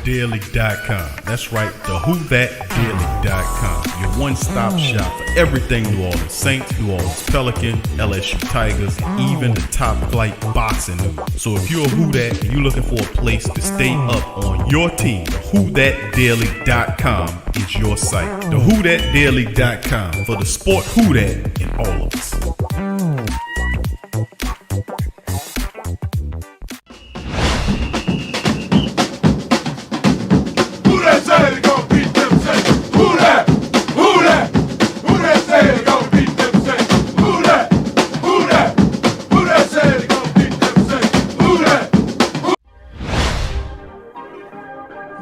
whothatdaily.com. That's right, the whothatdaily.com. Your one-stop shop for everything New Orleans Saints, New Orleans Pelicans, LSU Tigers, even the top flight boxing news. So if you're a Who That and you're looking for a place to stay up on your team, whothatdaily.com is your site. The whothatdaily.com for the sport Who That in all of us.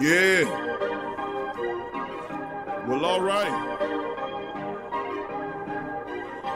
Yeah. Well, all right.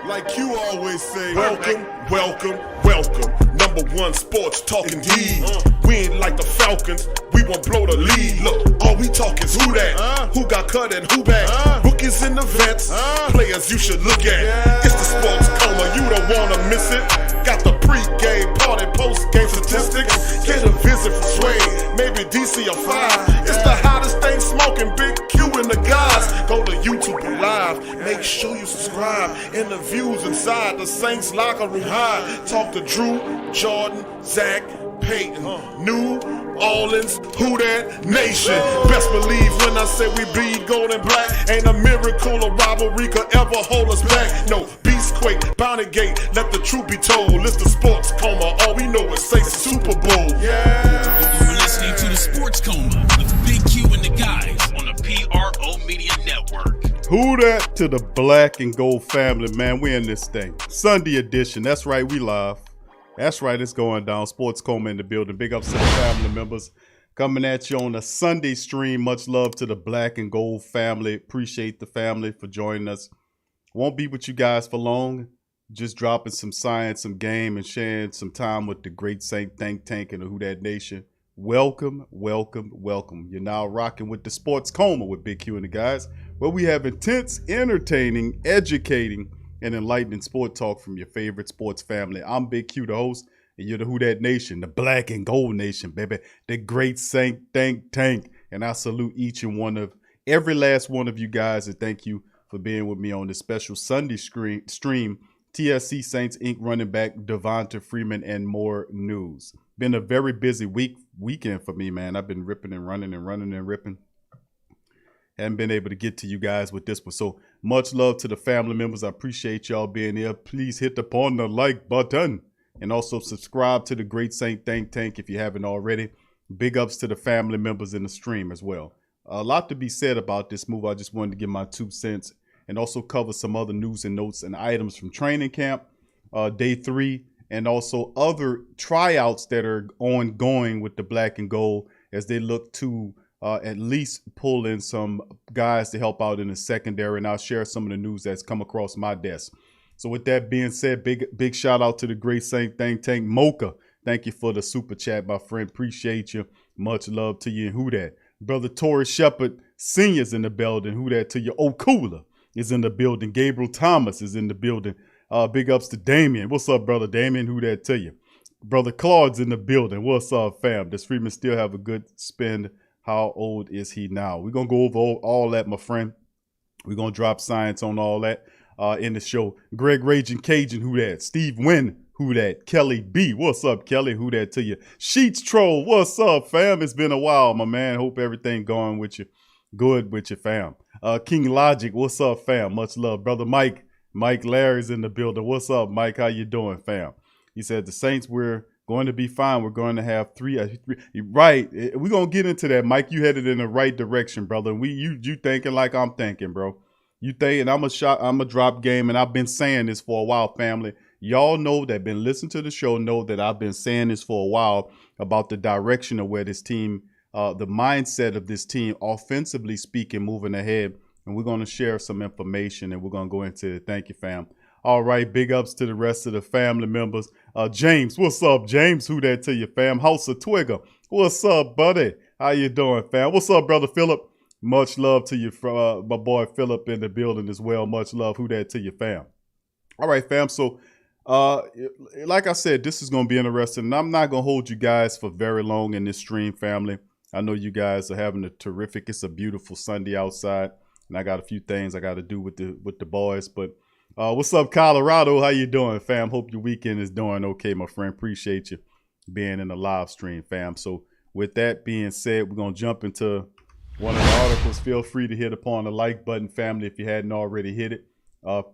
Like you always say, welcome, welcome, welcome. Number one sports talking D. We ain't like the Falcons. We won't blow the lead. Look, all we talk is who that, who got cut and who back. Rookies in the vets, players you should look at. It's the sports coma, you don't wanna miss it. Got the pre-game party, post-game statistics. Get a visit from Sway, maybe DC or 5. It's the hottest thing smoking, Big Q and the guys. Go to YouTube Live, make sure you subscribe. Interviews inside the Saints locker room high. Talk to Drew, Jordan, Zach, Peyton, New Orleans, Who That Nation. Best believe when I say we bleed gold and black. Ain't a miracle or rivalry could ever hold us back. No, Beastquake, Bounty Gate, let the truth be told. It's the sports coma, all we know is say Super Bowl. Yeah. You're listening to the Sports Coma with Big Q and the guys on the PRO Media Network. Who that to the black and gold family, man. We in this thing. Sunday edition. That's right, we live. That's right, it's going down. Sports Coma in the building. Big ups to the family members coming at you on a Sunday stream. Much love to the black and gold family. Appreciate the family for joining us. Won't be with you guys for long. Just dropping some science, some game, and sharing some time with the great Saint Think Tank and the Who That Nation. Welcome, welcome, welcome. You're now rocking with the Sports Coma with Big Q and the guys, where we have intense, entertaining, educating, and enlightening sport talk from your favorite sports family. I'm Big Q, the host, and you're the Who That Nation, the black and gold nation, baby, the great Saint Think Tank. And I salute each and every last one of you guys, and thank you for being with me on this special Sunday stream. TSC Saints Inc. running back Devonta Freeman and more news. Been a very busy weekend for me, man. I've been ripping and running and ripping. Haven't been able to get to you guys with this one. So much love to the family members. I appreciate y'all being here. Please hit upon the like button and also subscribe to the great Saint Think Tank if you haven't already. Big ups to the family members in the stream as well. A lot to be said about this move. I just wanted to give my 2 cents and also cover some other news and notes and items from training camp, day 3, and also other tryouts that are ongoing with the black and gold as they look to at least pull in some guys to help out in the secondary. And I'll share some of the news that's come across my desk. So with that being said, big shout out to the great Saint Think Tank. Mocha, thank you for the super chat, my friend. Appreciate you. Much love to you. And who that? Brother Torrey Shepard Sr.'s in the building. Who that to you? Cooler is in the building. Gabriel Thomas is in the building. Big ups to Damien. What's up, brother Damien? Who that to you? Brother Claude's in the building. What's up, fam? Does Freeman still have a good spend? How old is he now? We're going to go over all that, my friend. We're going to drop science on all that in the show. Greg Raging Cajun, who that? Steve Wynn, who that? Kelly B, what's up, Kelly? Who that to you? Sheets Troll, what's up, fam? It's been a while, my man. Hope everything going with you. Good with you, fam. King Logic, what's up, fam? Much love. Brother Mike Larry's in the building. What's up, Mike? How you doing, fam? He said the Saints we're going to be fine. We're going to have three. Right. We're going to get into that, Mike. You headed in the right direction, brother. You thinking like I'm thinking, bro. You thinking I'm a drop game, and I've been saying this for a while, family. Y'all know that been listening to the show know that I've been saying this for a while about the direction of where this team, the mindset of this team, offensively speaking, moving ahead. And we're going to share some information, and we're going to go into it. Thank you, fam. All right, big ups to the rest of the family members. James, what's up, James? Who that to you, fam? House of Twigger, what's up, buddy? How you doing, fam? What's up, brother Philip? Much love to you, my boy Philip in the building as well. Much love. Who that to you, fam? All right, fam. So, like I said, this is going to be interesting, and I'm not going to hold you guys for very long in this stream, family. I know you guys are having a terrific, it's a beautiful Sunday outside, and I got a few things I got to do with the boys. But what's up, Colorado? How you doing, fam? Hope your weekend is doing okay, my friend. Appreciate you being in the live stream, fam. So with that being said, we're going to jump into one of the articles. Feel free to hit upon the like button, family, if you hadn't already hit it.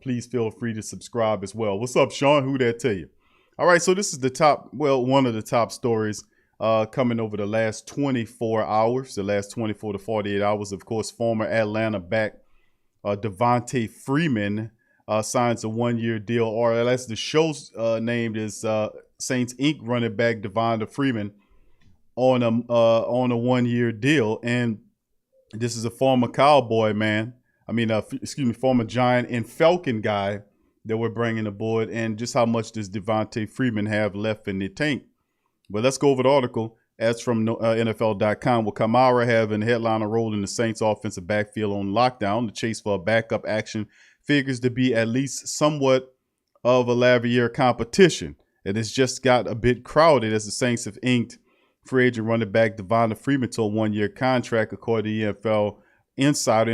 Please feel free to subscribe as well. What's up, Sean? Who that tell you? All right, so this is the top, well, one of the top stories coming over the last 24 hours, the last 24 to 48 hours. Of course, former Atlanta back Devonta Freeman signs a one-year deal, or as the show's named is Saints Inc. running back Devonta Freeman on a one-year deal. And this is a former Cowboy, man. I mean, former Giant and Falcon guy that we're bringing aboard, and just how much does Devonta Freeman have left in the tank? But let's go over the article. As from NFL.com, will KeiVarae have a headliner role in the Saints offensive backfield on lockdown? The chase for a backup action figures to be at least somewhat of a Lavalier competition. It has just got a bit crowded as the Saints have inked free agent running back Devonta Freeman to a one-year contract, according to NFL insider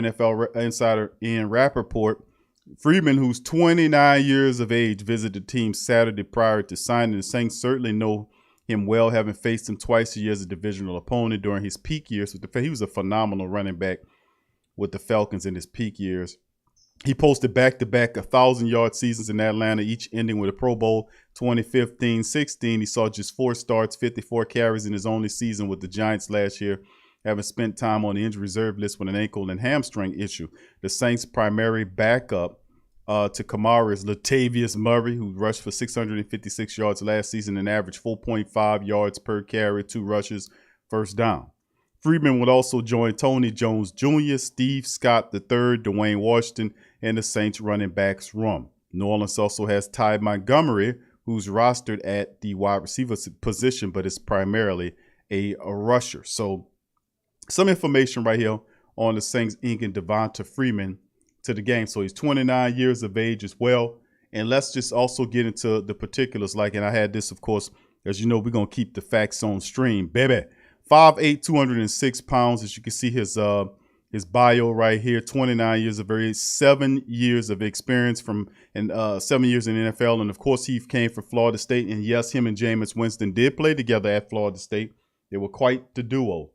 Ian Rappaport. Freeman, who's 29 years of age, visited the team Saturday prior to signing. The Saints certainly know him well, having faced him twice a year as a divisional opponent during his peak years. He was a phenomenal running back with the Falcons in his peak years. He posted back-to-back 1,000-yard seasons in Atlanta, each ending with a Pro Bowl. 2015-16, he saw just 4 starts, 54 carries in his only season with the Giants last year, having spent time on the injury reserve list with an ankle and hamstring issue. The Saints' primary backup to KeiVarae is Latavius Murray, who rushed for 656 yards last season and averaged 4.5 yards per carry, 2 rushes, first down. Freeman would also join Tony Jones Jr., Steve Scott III, Dwayne Washington, and the Saints running backs room. New Orleans also has Ty Montgomery, who's rostered at the wide receiver position, but is primarily a rusher. So some information right here on the Saints inking Devonta Freeman to the game. So he's 29 years of age as well. And let's just also get into the particulars. And I had this, of course, as you know, we're going to keep the facts on stream, baby. 5'8", 206 pounds. As you can see his bio right here, 29 years of age, 7 years of experience 7 years in the NFL. And of course, he came from Florida State. And yes, him and Jameis Winston did play together at Florida State. They were quite the duo.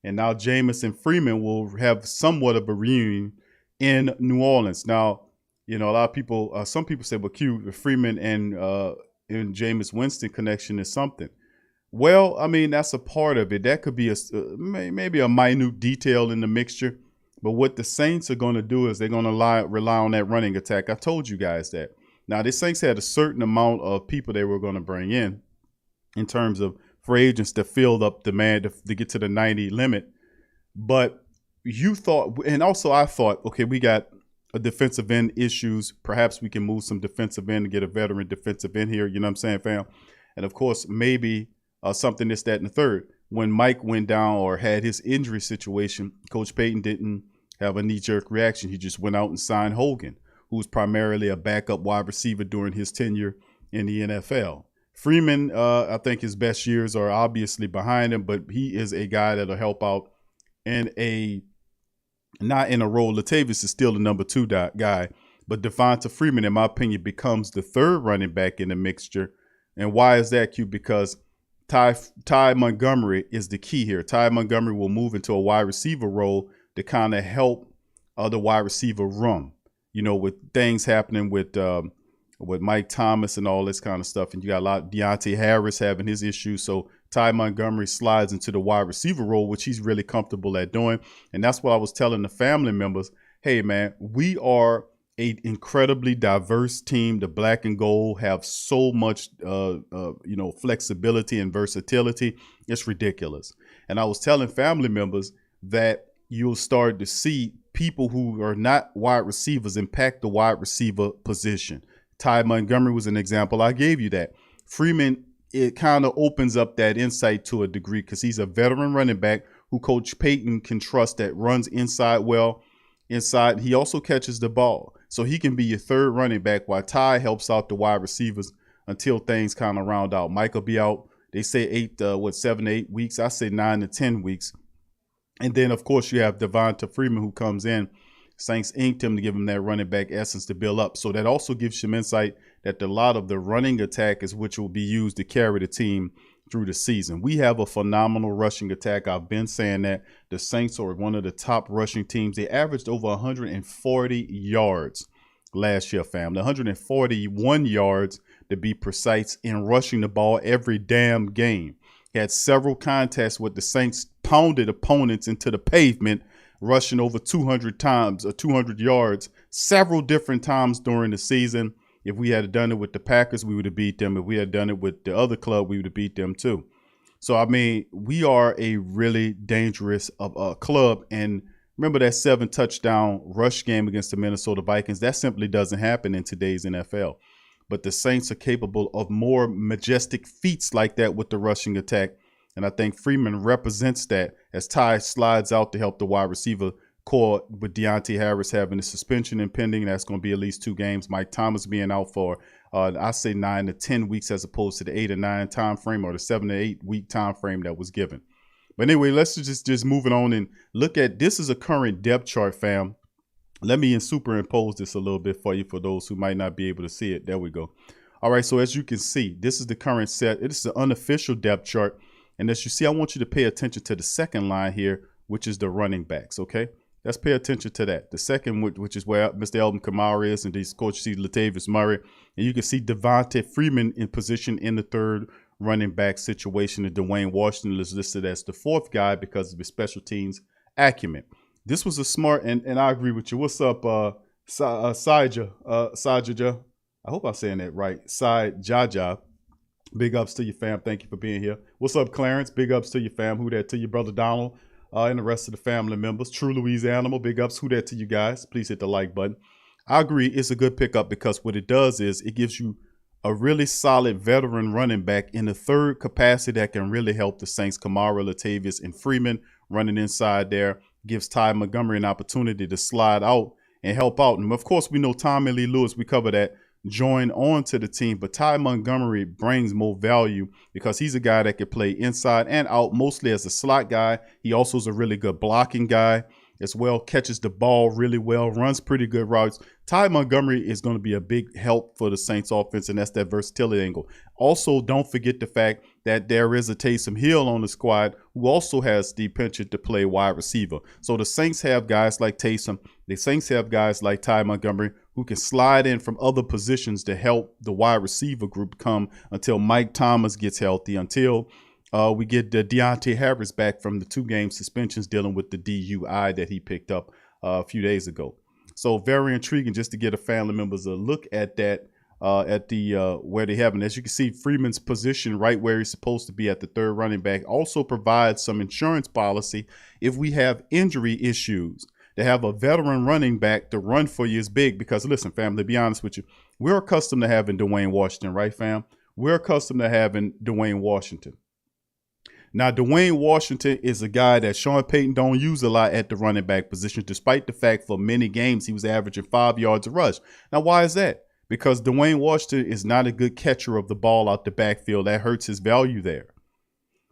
And now Jameis and Freeman will have somewhat of a reunion in New Orleans. Now, you know, a lot of people, some people say, well, Q, the Freeman and Jameis Winston connection is something. Well, I mean, that's a part of it. That could be maybe a minute detail in the mixture. But what the Saints are going to do is they're going to rely on that running attack. I told you guys that. Now, the Saints had a certain amount of people they were going to bring in terms of free agents to fill up demand to get to the 90 limit. But you thought, and also I thought, okay, we got a defensive end issues. Perhaps we can move some defensive end and get a veteran defensive end here. You know what I'm saying, fam? And of course, maybe something this, that, and the third. When Mike went down or had his injury situation, Coach Payton didn't have a knee-jerk reaction. He just went out and signed Hogan, who was primarily a backup wide receiver during his tenure in the NFL. Freeman, I think his best years are obviously behind him, but he is a guy that'll help out not in a role. Latavius is still the number 2 guy, but Devonta Freeman, in my opinion, becomes the 3rd running back in the mixture. And why is that, Q? Because Ty Montgomery is the key here. Ty Montgomery will move into a wide receiver role to kind of help the wide receiver room, you know, with things happening with Mike Thomas and all this kind of stuff. And you got a lot, Deontay Harris having his issues. So Ty Montgomery slides into the wide receiver role, which he's really comfortable at doing. And that's what I was telling the family members. Hey, man, we are an incredibly diverse team. The black and gold have so much, flexibility and versatility. It's ridiculous. And I was telling family members that you'll start to see people who are not wide receivers impact the wide receiver position. Ty Montgomery was an example. I gave you that. Freeman, it kind of opens up that insight to a degree because he's a veteran running back who Coach Payton can trust, that runs inside well. Inside, he also catches the ball. So he can be your 3rd running back while Ty helps out the wide receivers until things kind of round out. Mike will be out. They say 7 to 8 weeks. I say 9 to 10 weeks. And then, of course, you have Devonta Freeman who comes in. Saints inked him to give him that running back essence to build up. So that also gives you some insight that a lot of the running attack is which will be used to carry the team through the season. We have a phenomenal rushing attack. I've been saying that the Saints are one of the top rushing teams. They averaged over 140 yards last year, family. 141 yards to be precise in rushing the ball every damn game. Had several contests with the Saints pounded opponents into the pavement, rushing over 200 times or 200 yards several different times during the season. If we had done it with the Packers, we would have beat them. If we had done it with the other club, we would have beat them too. So, I mean, we are a really dangerous club. And remember that 7-touchdown rush game against the Minnesota Vikings? That simply doesn't happen in today's NFL. But the Saints are capable of more majestic feats like that with the rushing attack. And I think Freeman represents that as Ty slides out to help the wide receiver core with Deontay Harris having a suspension impending. That's going to be at least 2 games. Mike Thomas being out for, I say 9 to 10 weeks as opposed to the 8 or 9 time frame or the 7 to 8 week time frame that was given. But anyway, let's just move it on and look at this is a current depth chart, fam. Let me superimpose this a little bit for you for those who might not be able to see it. There we go. All right, so as you can see, this is the current set. It is the unofficial depth chart. And as you see, I want you to pay attention to the second line here, which is the running backs, okay? Let's pay attention to that. The second, which is where Mr. Alvin Kamara is, and these coach see Latavius Murray. And you can see Devonta Freeman in position in the third running back situation. And Dwayne Washington is listed as the 4th guy because of his special teams acumen. This was a smart, and I agree with you. What's up, Saja? I hope I'm saying that right. Side Jaja. Big ups to your fam. Thank you for being here. What's up, Clarence? Big ups to your fam. Who that to your brother Donald and the rest of the family members. True Louise Animal. Big ups. Who that to you guys? Please hit the like button. I agree. It's a good pickup because what it does is it gives you a really solid veteran running back in the third capacity that can really help the Saints. Kamara, Latavius, and Freeman running inside there. Gives Ty Montgomery an opportunity to slide out and help out. And of course, we know Tommy Lee Lewis, we cover that, join on to the team. But Ty Montgomery brings more value because he's a guy that can play inside and out, mostly as a slot guy. He also is a really good blocking guy as well, catches the ball really well, runs pretty good routes. Ty Montgomery is going to be a big help for the Saints offense, and that's that versatility angle. Also, don't forget the fact that there is a Taysom Hill on the squad who also has the penchant to play wide receiver. So the Saints have guys like Taysom. The Saints have guys like Ty Montgomery who can slide in from other positions to help the wide receiver group come until Mike Thomas gets healthy, until we get Deontay Harris back from the 2-game suspensions dealing with the DUI that he picked up a few days ago. So very intriguing just to get a family members a look at that, where they have. And as you can see, Freeman's position right where he's supposed to be at the third running back also provides some insurance policy if we have injury issues. To have a veteran running back to run for you is big because, listen, fam, to be honest with you, we're accustomed to having Dwayne Washington, right, fam? We're accustomed to having Dwayne Washington. Now, Dwayne Washington is a guy that Sean Payton don't use a lot at the running back position, despite the fact for many games he was averaging 5 yards a rush. Now, why is that? Because Dwayne Washington is not a good catcher of the ball out the backfield. That hurts his value there.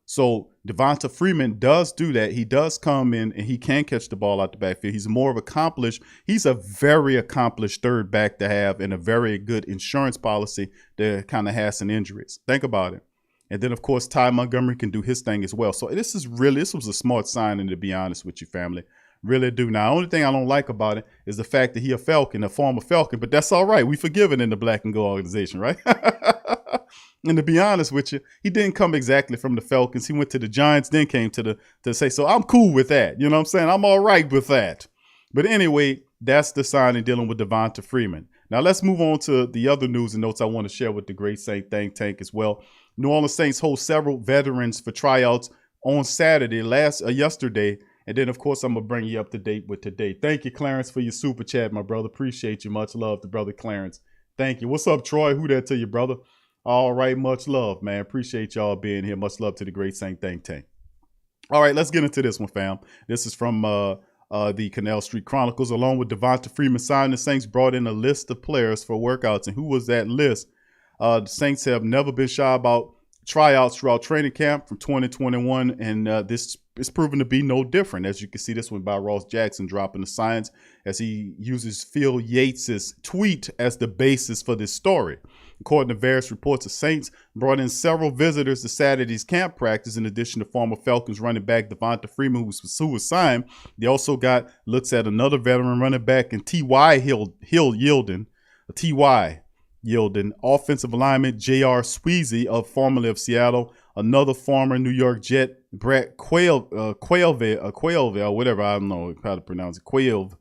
So Devonta Freeman does do that. He does come in and he can catch the ball out the backfield. He's more of accomplished. He's a very accomplished third back to have and a very good insurance policy that kind of has some injuries. Think about it. And then, of course, Ty Montgomery can do his thing as well. So this was a smart signing, to be honest with you, family. Really do. Now, the only thing I don't like about it is the fact that he a Falcon, a former Falcon, but that's all right. We forgiven in the Black and Gold organization, right? And to be honest with you, he didn't come exactly from the Falcons. He went to the Giants, then came to say, so I'm cool with that. You know what I'm saying? I'm all right with that. But anyway, that's the signing dealing with Devonta Freeman. Now, let's move on to the other news and notes I want to share with the Great Saint Think Tank as well. New Orleans Saints host several veterans for tryouts on Saturday, yesterday. And then, of course, I'm going to bring you up to date with today. Thank you, Clarence, for your super chat, my brother. Appreciate you. Much love to brother Clarence. Thank you. What's up, Troy? Who that to you, brother? All right. Much love, man. Appreciate y'all being here. Much love to the Great Saint Think Tank. All right. Let's get into this one, fam. This is from the Canal Street Chronicles. Along with Devonta Freeman signing, the Saints brought in a list of players for workouts. And who was that list? The Saints have never been shy about tryouts throughout training camp from 2021, and this is proven to be no different. As you can see, this one by Ross Jackson dropping the science as he uses Phil Yates's tweet as the basis for this story. According to various reports, the Saints brought in several visitors to Saturday's camp practice. In addition to former Falcons running back Devonta Freeman, who was signed, they also got looks at another veteran running back and T.Y. Yielding, offensive lineman J.R. Sweezy, formerly of Seattle, another former New York Jet, Brett Quailve, or whatever, I don't know how to pronounce it, Quailve.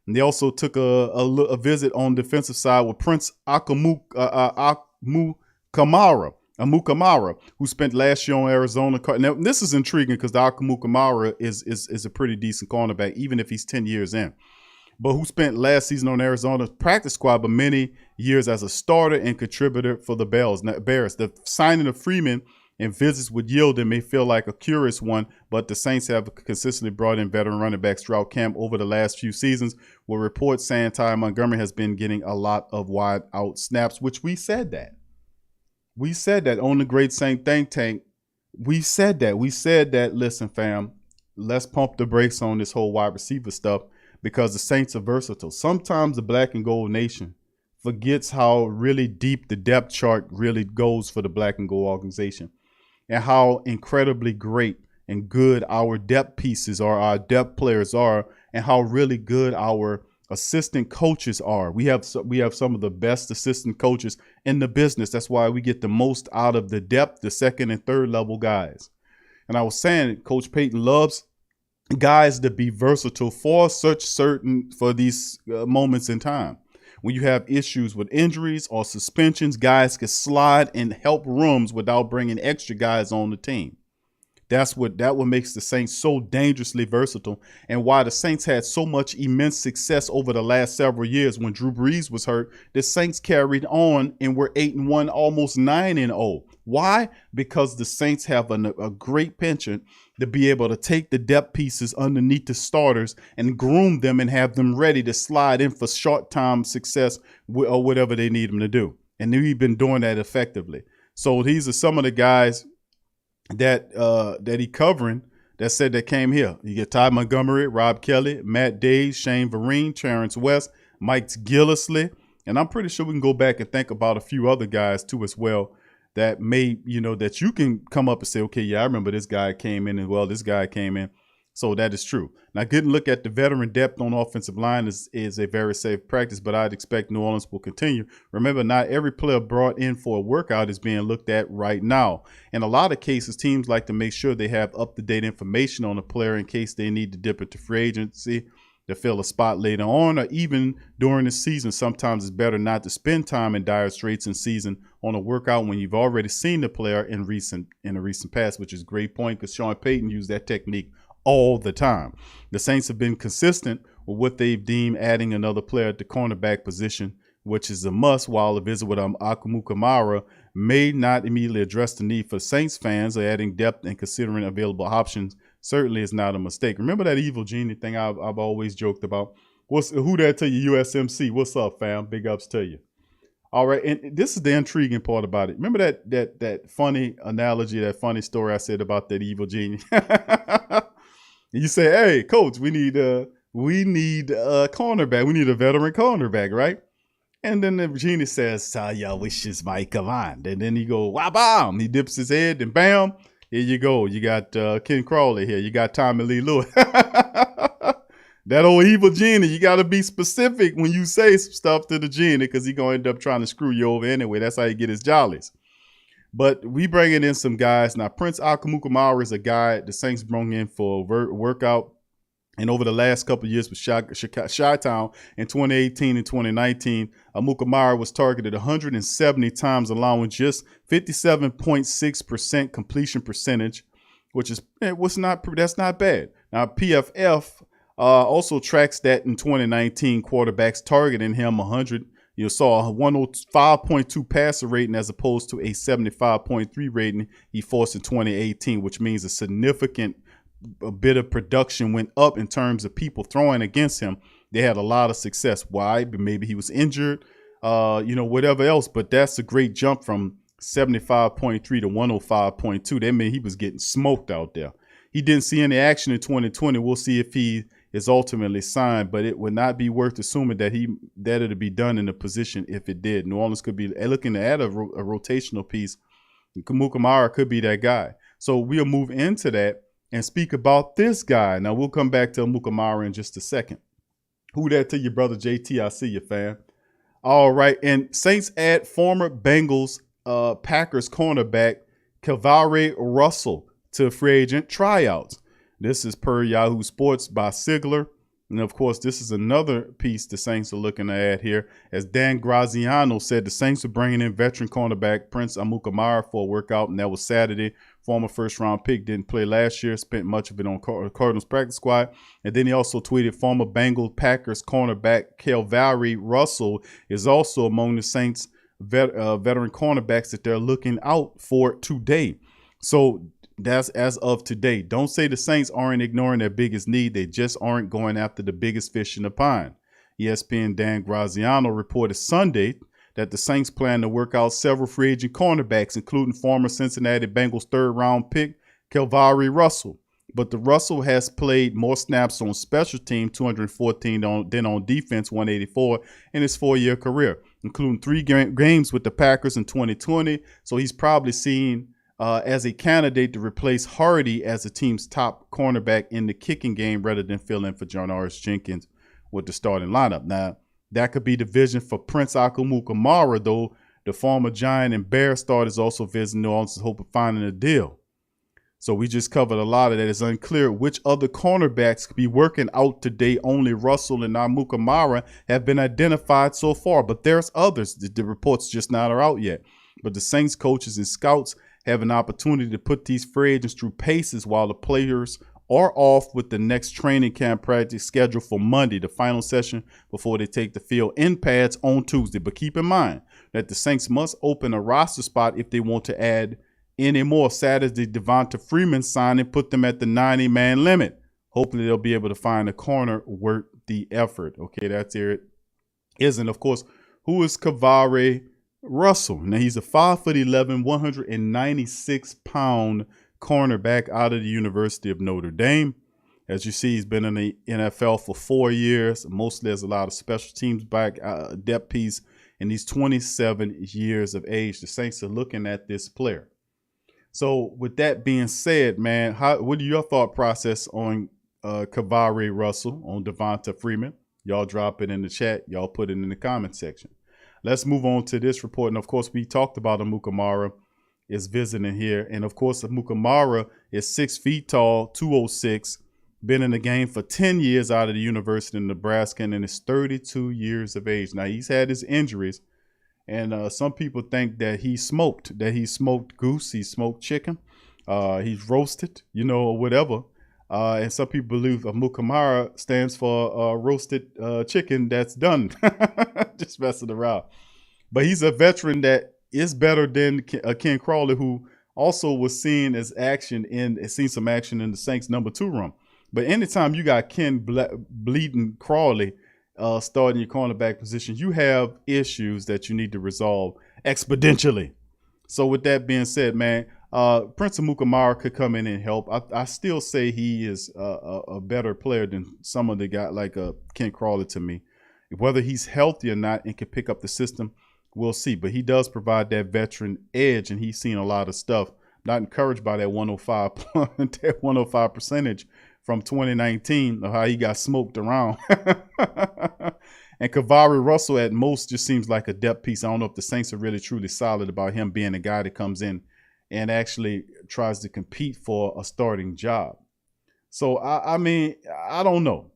And they also took a visit on defensive side with Prince Amukamara, who spent last year on Arizona. Now, this is intriguing because the Amukamara is a pretty decent cornerback, even if he's 10 years in. But who spent last season on Arizona's practice squad, but many years as a starter and contributor for the Bears. The signing of Freeman and visits with Yielding may feel like a curious one, but the Saints have consistently brought in veteran running backs throughout camp over the last few seasons, with reports saying Ty Montgomery has been getting a lot of wide out snaps, which we said that. We said that on the Great Saint Think Tank. We said that, listen, fam, let's pump the brakes on this whole wide receiver stuff because the Saints are versatile. Sometimes the Black and Gold Nation forgets how really deep the depth chart really goes for the Black and Gold organization, and how incredibly great and good our depth pieces are, our depth players are, and how really good our assistant coaches are. We have some of the best assistant coaches in the business. That's why we get the most out of the depth, the second and third level guys. And I was saying, Coach Payton loves guys to be versatile for these moments in time. When you have issues with injuries or suspensions, guys can slide and help rooms without bringing extra guys on the team. That what makes the Saints so dangerously versatile, and why the Saints had so much immense success over the last several years. When Drew Brees was hurt, the Saints carried on and were 8-1, almost 9-0. Why? Because the Saints have a great penchant to be able to take the depth pieces underneath the starters and groom them and have them ready to slide in for short-time success or whatever they need them to do. And we've been doing that effectively. So these are some of the guys that he covering that said that came here. You get Ty Montgomery, Rob Kelly, Matt Days, Shane Vereen, Terrence West, Mike Gillisley, and I'm pretty sure we can go back and think about a few other guys too as well that may, that you can come up and say, okay, yeah, I remember this guy came in, and well, this guy came in. So that is true. Now, getting a look at the veteran depth on offensive line is a very safe practice, but I'd expect New Orleans will continue. Remember, not every player brought in for a workout is being looked at right now. In a lot of cases, teams like to make sure they have up-to-date information on a player in case they need to dip into free agency to fill a spot later on, or even during the season. Sometimes it's better not to spend time in dire straits in season on a workout when you've already seen the player in a recent past, which is a great point because Sean Payton used that technique all the time. The Saints have been consistent with what they've deemed adding another player at the cornerback position, which is a must, while a visit with Amukamara may not immediately address the need for Saints fans, or adding depth and considering available options certainly is not a mistake. Remember that evil genie thing I've always joked about? Who that to you, USMC? What's up, fam? Big ups to you. All right, and this is the intriguing part about it. Remember that funny analogy, that funny story I said about that evil genie? You say, hey, coach, we need a cornerback. We need a veteran cornerback, right? And then the genie says, your wishes might come on. And then he go, wow, bam. He dips his head and bam, here you go. You got Ken Crawley here. You got Tommy Lee Lewis. That old evil genie, you got to be specific when you say stuff to the genie because he's going to end up trying to screw you over anyway. That's how you get his jollies. But we bringing in some guys. Now, Prince Amukamara is a guy the Saints brought in for a workout. And over the last couple of years with Chi-Town in 2018 and 2019, Amukamara was targeted 170 times, allowing just 57.6% completion percentage, which is that's not bad. Now, PFF also tracks that in 2019, quarterbacks targeting him 100. You saw a 105.2 passer rating as opposed to a 75.3 rating he forced in 2018, which means a significant bit of production went up in terms of people throwing against him. They had a lot of success. Why? Maybe he was injured, whatever else. But that's a great jump from 75.3 to 105.2. That meant he was getting smoked out there. He didn't see any action in 2020. We'll see if he is ultimately signed, but it would not be worth assuming that it'll be done in a position if it did. New Orleans could be looking to add a rotational piece. Mukamara could be that guy. So we'll move into that and speak about this guy. Now, we'll come back to Mukamara in just a second. Who that to your brother JT? I see you, fam. All right. And Saints add former Bengals Packers cornerback KeiVarae Russell to free agent tryouts. This is per Yahoo Sports by Sigler. And, of course, this is another piece the Saints are looking to add here. As Dan Graziano said, the Saints are bringing in veteran cornerback Prince Amukamara for a workout, and that was Saturday. Former first-round pick, didn't play last year, spent much of it on Cardinals practice squad. And then he also tweeted former Bengals Packers cornerback KeiVarae Russell is also among the Saints' veteran cornerbacks that they're looking out for today. So that's as of today. Don't say the Saints aren't ignoring their biggest need. They just aren't going after the biggest fish in the pond. ESPN Dan Graziano reported Sunday that the Saints plan to work out several free agent cornerbacks, including former Cincinnati Bengals third-round pick KeiVarae Russell. But the Russell has played more snaps on special team, 214, than on defense, 184, in his 4-year career, including 3 games with the Packers in 2020. So he's probably seen as a candidate to replace Hardy as the team's top cornerback in the kicking game rather than fill in for Janoris Jenkins with the starting lineup. Now, that could be the vision for Prince Amukamara, though. The former Giant and Bear star is also visiting New Orleans in hope of finding a deal. So we just covered a lot of that. It's unclear which other cornerbacks could be working out today. Only Russell and Amukamara have been identified so far, but there's others. The reports just not are out yet. But the Saints coaches and scouts have an opportunity to put these free agents through paces while the players are off with the next training camp practice scheduled for Monday, the final session before they take the field in pads on Tuesday. But keep in mind that the Saints must open a roster spot if they want to add any more. Saturday, Devonta Freeman signing put them at the 90-man limit. Hopefully they'll be able to find a corner worth the effort. Okay, that's it. And of course, who is KeiVarae Russell? Now, he's a 5'11", 196-pound cornerback out of the University of Notre Dame. As you see, he's been in the NFL for 4 years, mostly as a lot of special teams back depth piece, and he's 27 years of age. The Saints are looking at this player. So with that being said, man, what are your thought process on KeiVarae Russell, on Devonta Freeman? Y'all drop it in the chat. Y'all put it in the comment section. Let's move on to this report. And, of course, we talked about Amukamara is visiting here. And, of course, Amukamara is 6 feet tall, 206, been in the game for 10 years out of the University of Nebraska, and is 32 years of age. Now, he's had his injuries, and some people think that he smoked goose, he smoked chicken, he's roasted, or whatever. And some people believe Amukamara stands for roasted chicken that's done. Just messing around. But he's a veteran that is better than Ken Crawley, who also was seen some action in the Saints number 2 room. But anytime you got Ken bleeding Crawley starting your cornerback position, you have issues that you need to resolve exponentially. So with that being said, man, Prince Amukamara could come in and help. I still say he is a better player than some of the guys like Ken Crawley to me. Whether he's healthy or not and can pick up the system, we'll see. But he does provide that veteran edge, and he's seen a lot of stuff. Not encouraged by that 105 percentage from 2019 of how he got smoked around. And KeiVarae Russell at most just seems like a depth piece. I don't know if the Saints are really truly solid about him being a guy that comes in and actually tries to compete for a starting job. So, I mean, I don't know.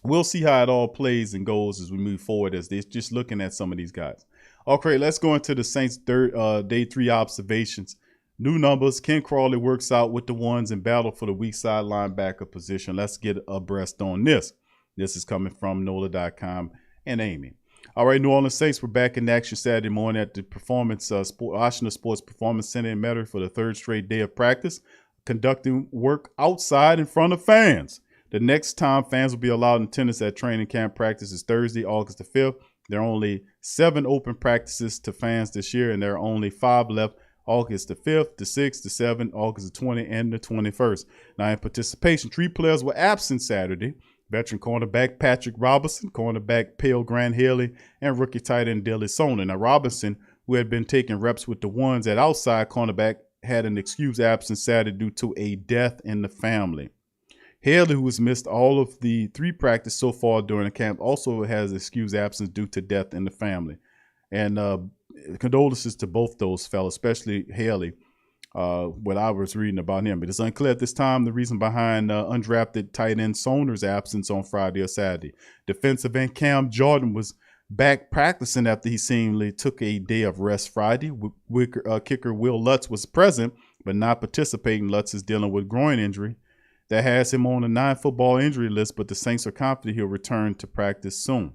We'll see how it all plays and goes as we move forward as they're just looking at some of these guys. Okay, let's go into the Saints' day 3 observations. New numbers. Ken Crawley works out with the ones in battle for the weak side linebacker position. Let's get abreast on this. This is coming from NOLA.com and Amy. All right, New Orleans Saints were back in action Saturday morning at the Washington Sports Performance Center in Metairie for the 3rd straight day of practice, conducting work outside in front of fans. The next time fans will be allowed in attendance at training camp practice is Thursday, August the 5th, There are only 7 open practices to fans this year, and there are only 5 left: August the 5th, the 6th, the 7th, August the 20th, and the 21st. Now, in participation, 3 players were absent Saturday: veteran cornerback Patrick Robinson, cornerback Pale Grant Haley, and rookie tight end Dilly Sonnen. Now, Robinson, who had been taking reps with the ones at outside cornerback, had an excused absence Saturday due to a death in the family. Haley, who has missed all of the 3 practices so far during the camp, also has excused absence due to death in the family. And condolences to both those fellas, especially Haley, what I was reading about him. But it's unclear at this time the reason behind undrafted tight end Sonner's absence on Friday or Saturday. Defensive end Cam Jordan was back practicing after he seemingly took a day of rest Friday. Kicker Will Lutz was present but not participating. Lutz is dealing with groin injury that has him on a 9-football injury list, but the Saints are confident he'll return to practice soon.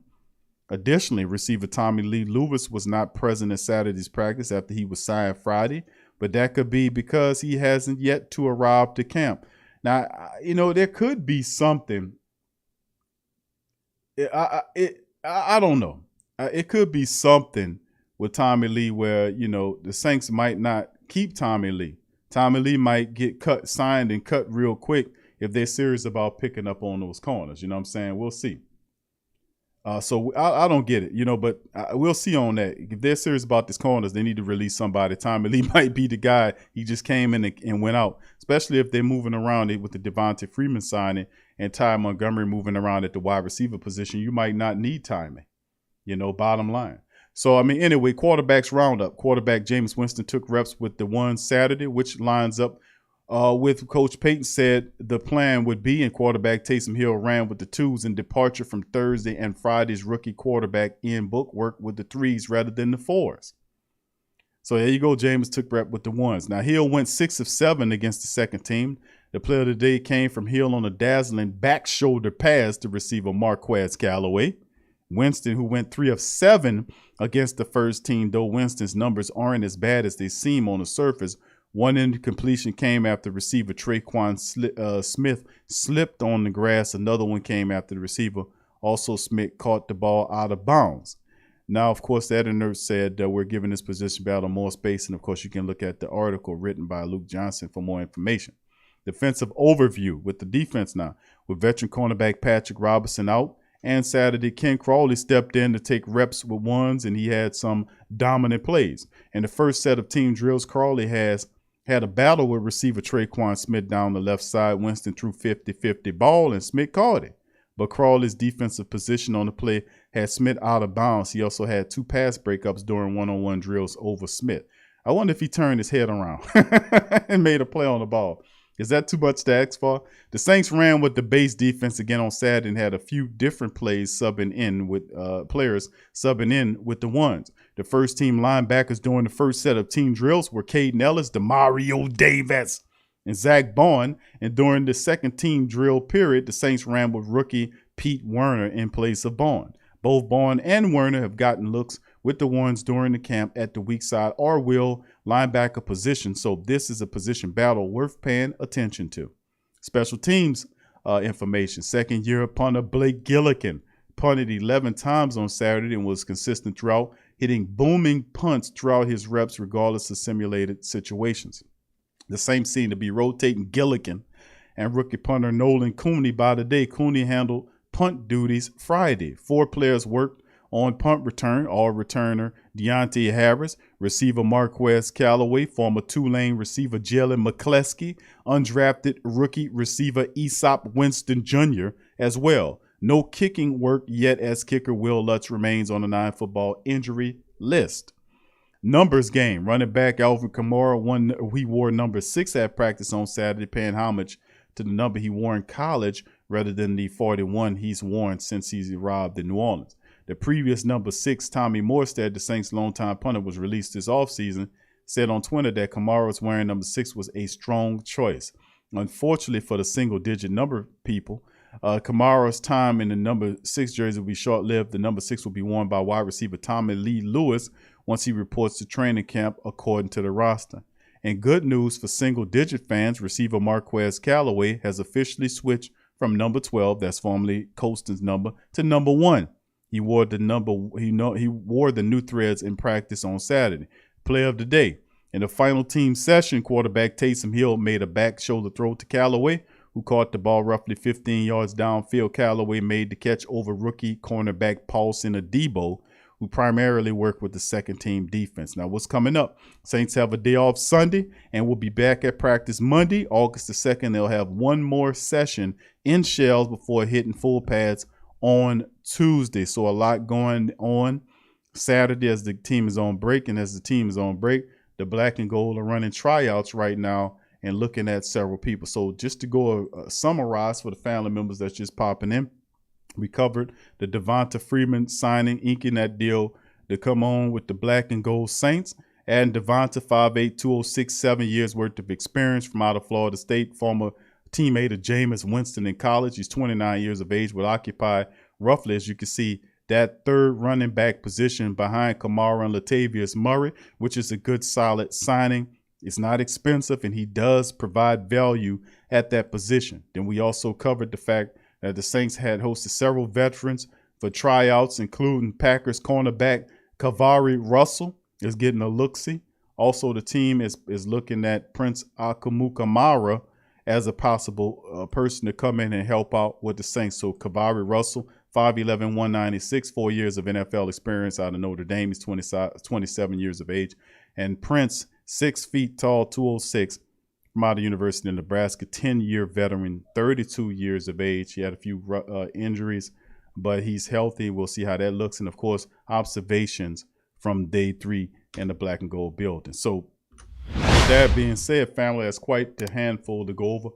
Additionally, receiver Tommy Lee Lewis was not present at Saturday's practice after he was signed Friday, but that could be because he hasn't yet to arrive to camp. Now, there could be something. I don't know. It could be something with Tommy Lee where, the Saints might not keep Tommy Lee. Tommy Lee might get signed and cut real quick if they're serious about picking up on those corners. You know what I'm saying? We'll see. So I don't get it, but we'll see on that. If they're serious about these corners, they need to release somebody. Tommy Lee might be the guy. He just came in and went out, especially if they're moving around with the Devonta Freeman signing and Ty Montgomery moving around at the wide receiver position. You might not need timing, bottom line. So, anyway, quarterbacks roundup. Quarterback Jameis Winston took reps with the ones Saturday, which lines up with Coach Payton said the plan would be, and quarterback Taysom Hill ran with the 2s in departure from Thursday and Friday's rookie quarterback Ian Book worked with the 3s rather than the 4s. So there you go. Jameis took rep with the 1s. Now, Hill went 6 of 7 against the second team. The play of the day came from Hill on a dazzling back shoulder pass to receiver Marquez Callaway. Winston, who went 3 of 7 against the first team, though Winston's numbers aren't as bad as they seem on the surface. One incompletion came after receiver Traquan Smith slipped on the grass. Another one came after the receiver, also Smith, caught the ball out of bounds. Now, of course, the editor said we're giving this position battle more space. And, of course, you can look at the article written by Luke Johnson for more information. Defensive overview with the defense now. With veteran cornerback Patrick Robinson out, and Saturday, Ken Crawley stepped in to take reps with 1s, and he had some dominant plays. In the first set of team drills, Crawley had a battle with receiver Traquan Smith down the left side. Winston threw 50-50 ball, and Smith caught it. But Crawley's defensive position on the play had Smith out of bounds. He also had 2 pass breakups during one-on-one drills over Smith. I wonder if he turned his head around and made a play on the ball. Is that too much to ask for? The Saints ran with the base defense again on Saturday and had a few different plays subbing in with players subbing in with the 1s. The first team linebackers during the first set of team drills were Caden Ellis, Demario Davis, and Zach Bond. And during the second team drill period, the Saints ran with rookie Pete Werner in place of Bond. Both Bond and Werner have gotten looks with the 1s during the camp at the weak side or will linebacker position. So this is a position battle worth paying attention to. Special teams information. Second-year punter Blake Gillikin punted 11 times on Saturday and was consistent throughout, hitting booming punts throughout his reps regardless of simulated situations. The Saints seem to be rotating Gillikin and rookie punter Nolan Cooney by the day. Cooney handled punt duties Friday. 4 players worked on punt return, all returner Deontay Harris, receiver Marquez Callaway, former Tulane receiver Jalen McCleskey, undrafted rookie receiver Aesop Winston Jr. as well. No kicking work yet as kicker Will Lutz remains on the 9-football injury list. Numbers game. Running back Alvin Kamara, he wore number 6 at practice on Saturday, paying homage to the number he wore in college rather than the 41 he's worn since he's arrived in New Orleans. The previous number 6, Tommy Morstead, the Saints' longtime punter, was released this offseason, said on Twitter that Kamara's wearing number 6 was a strong choice. Unfortunately for the single-digit number people, Kamara's time in the number 6 jersey will be short-lived. The number 6 will be worn by wide receiver Tommy Lee Lewis once he reports to training camp, according to the roster. And good news for single-digit fans, receiver Marquez Callaway has officially switched from number 12, that's formerly Colston's number, to number 1. He wore the new threads in practice on Saturday. Player of the day. In the final team session, quarterback Taysom Hill made a back shoulder throw to Callaway, who caught the ball roughly 15 yards downfield. Callaway made the catch over rookie cornerback Paulson Adebo, who primarily worked with the second-team defense. Now, what's coming up? Saints have a day off Sunday, and we'll be back at practice Monday, August the 2nd. They'll have one more session in shells before hitting full pads on Tuesday. So a lot going on Saturday as the team is on break, and as the team is on break, the black and gold are running tryouts right now and looking at several people. So just to go summarize for the family members that's just popping in, we covered the Devonta Freeman signing, inking that deal to come on with the black and gold Saints. And Devonta, 5'8", 206, 7 years worth of experience from out of Florida State, former teammate of Jameis Winston in college. He's 29 years of age, will occupy roughly, as you can see, that third running back position behind Kamara and Latavius Murray, which is a good, solid signing. It's not expensive, and he does provide value at that position. Then we also covered the fact that the Saints had hosted several veterans for tryouts, including Packers cornerback KeiVarae Russell is getting a look-see. Also, the team is looking at Prince Akamara as a possible person to come in and help out with the Saints. So KeiVarae Russell, 5'11", 196, 4 years of NFL experience out of Notre Dame. He's 27 years of age. And Prince, 6 feet tall, 206, from out of University of Nebraska, 10-year veteran, 32 years of age. He had a few injuries, but he's healthy. We'll see how that looks. And, of course, observations from day 3 in the black and gold building. So with that being said, family, that's quite the handful to go over.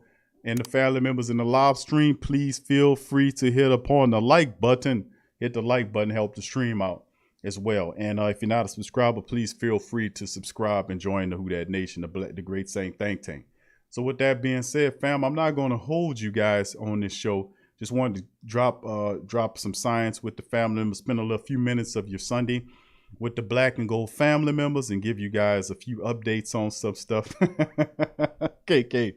And the family members in the live stream, please feel free to hit upon the like button. Hit the like button, help the stream out as well. And if you're not a subscriber, please feel free to subscribe and join the Who Dat Nation, the Great Saint Think Tank. So with that being said, fam, I'm not going to hold you guys on this show. Just wanted to drop some science with the family members, spend a few minutes of your Sunday with the black and gold family members and give you guys a few updates on some stuff. KK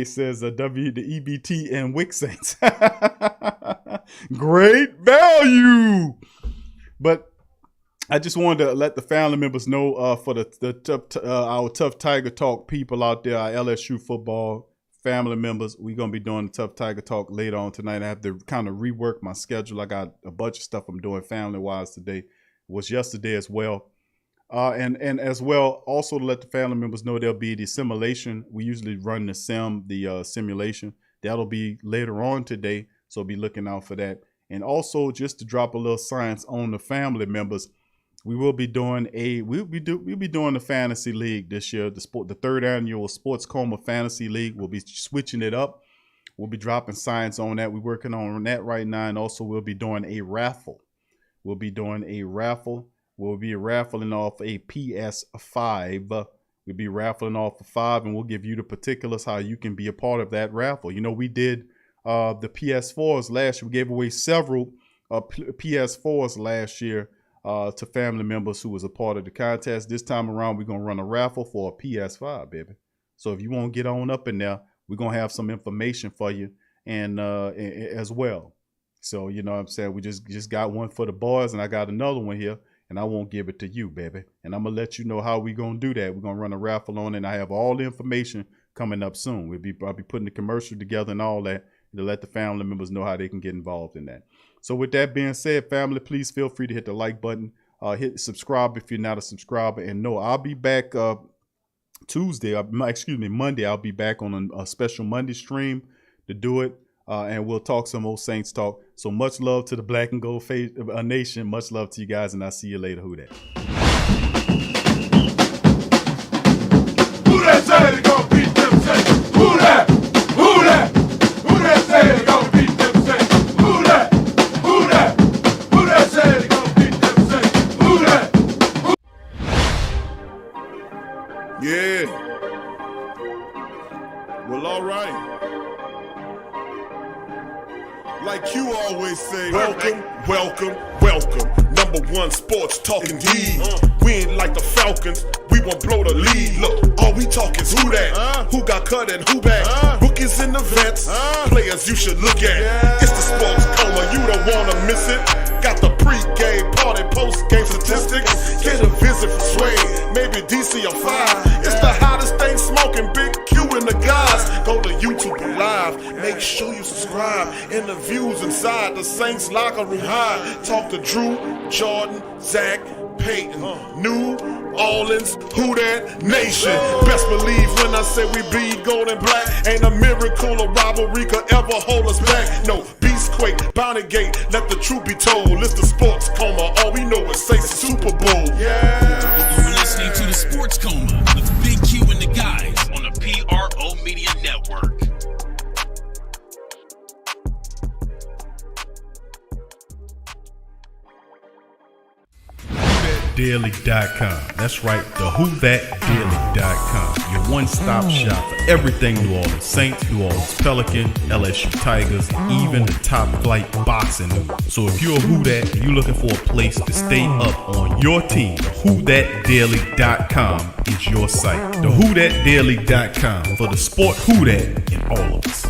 says the EBT and Wick Saints. Great value. But I just wanted to let the family members know for our Tough Tiger Talk people out there, our LSU football family members, we're going to be doing the Tough Tiger Talk later on tonight. I have to kind of rework my schedule. I got a bunch of stuff I'm doing family-wise today. It was yesterday as well. And as well, also to let the family members know there'll be the simulation. We usually run the simulation. That'll be later on today, so be looking out for that. And also, just to drop a little science on the family members, we will be doing we'll be doing the fantasy league this year. The third annual Sports Coma Fantasy League. We'll be switching it up. We'll be dropping science on that. We're working on that right now, and also we'll be doing a raffle. We'll be raffling off a PS5. We'll be raffling off a 5, and we'll give you the particulars how you can be a part of that raffle. You know, we did the PS4s last year. We gave away several PS4s last year to family members who was a part of the contest. This time around, we're going to run a raffle for a PS5, baby. So if you want to get on up in there, we're going to have some information for you and as well. So, you know what I'm saying? We just got one for the boys, and I got another one here. And I won't give it to you, baby. And I'm going to let you know how we're going to do that. We're going to run a raffle on it, and I have all the information coming up soon. I'll be putting the commercial together and all that to let the family members know how they can get involved in that. So with that being said, family, please feel free to hit the like button. Hit subscribe if you're not a subscriber. And no, I'll be back Monday. I'll be back on a special Monday stream to do it. And we'll talk some old Saints talk. So much love to the Black and Gold Nation. Much love to you guys, and I'll see you later. Who that? Who that say they gon' beat them Saints? Who that? Who that? Who that say they gon' beat them Saints? Who that? Who that? Who that say they gon' beat them Saints? Who that? Yeah. Well, all right. Like you always say, welcome, welcome, welcome. #1 sports talking D. We ain't like the Falcons, we won't blow the lead. Look, all we talk is who that, who got cut and who back. Rookies and the vets, players you should look at. It's the Sports Coma, you don't wanna miss it. Got the pre-game party, post-game statistics. Get a visit from Sway, maybe DC or 5. It's the hottest thing smoking, Big Q and the guys. Go to YouTube Live, make sure you subscribe. Interviews inside the Saints locker room high. Talk to Drew, Jordan, Zach, Peyton, New Orleans, who that nation? Best believe when I say we bleed gold and black. Ain't a miracle or rivalry could ever hold us back. No, Beastquake, Bounty Gate, let the truth be told. It's the Sports Coma, all we know is say Super Bowl. Yeah. You're listening to the Sports Coma with Big Q and the guys on the PRO Media Network. Daily.com. That's right, the WhoThatDaily.com. Your one-stop shop for everything New Orleans Saints, New Orleans Pelicans, LSU Tigers, and even the top flight boxing news. So if you're a Who That and you're looking for a place to stay up on your team, WhoThatDaily.com is your site. The WhoThatDaily.com for the sport Who That in all of us.